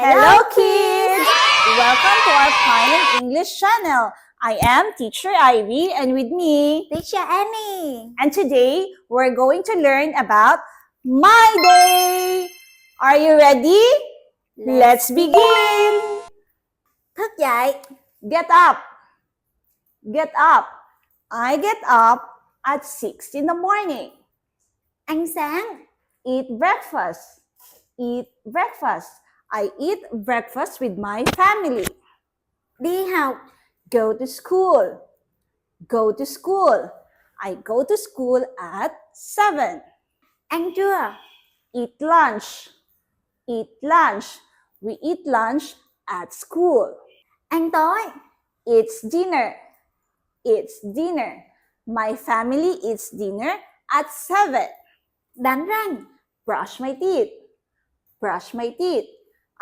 Hello kids! Welcome to our Fine English channel. I am Teacher Ivy and with me, Teacher Annie. and today we're going to learn about My Day. Are you ready? Let's begin! Thức dậy. Get up. Get up. I get up at 6 in the morning. Ăn sáng. Eat breakfast. Eat breakfast. I eat breakfast with my family. Đi học. Go to school. Go to school. I go to school at 7. Ăn trưa. Eat lunch. Eat lunch. We eat lunch at school. Ăn tối. It's dinner. It's dinner. My family eats dinner at 7. Đánh răng. Brush my teeth. Brush my teeth.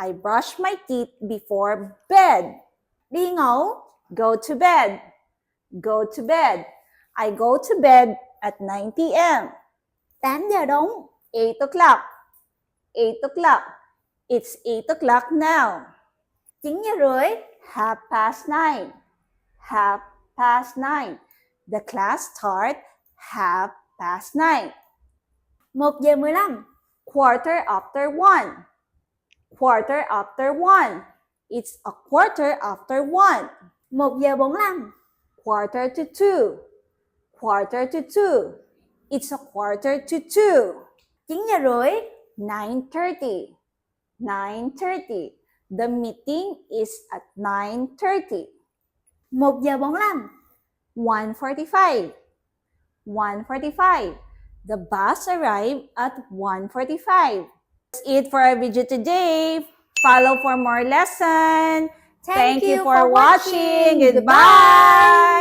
I brush my teeth before bed. Đi ngủ. Go to bed. Go to bed. I go to bed at 9 p.m. 8 giờ đúng. 8 o'clock. 8 o'clock. It's 8 o'clock now. 9 giờ rưỡi. 9:30. 9:30. The class starts 9:30. 1 giờ 15. Quarter after 1. Quarter after 1. It's a quarter after 1. 1 giờ 45. Quarter to 2. Quarter to 2. It's a quarter to 2. 9 giờ rưỡi. 9:30. 9:30. The meeting is at 9:30. 1 giờ 45. 1:45. 1:45. The bus arrived at 1:45. That's it for our video today. Follow for more lesson. Thank you for watching. Goodbye.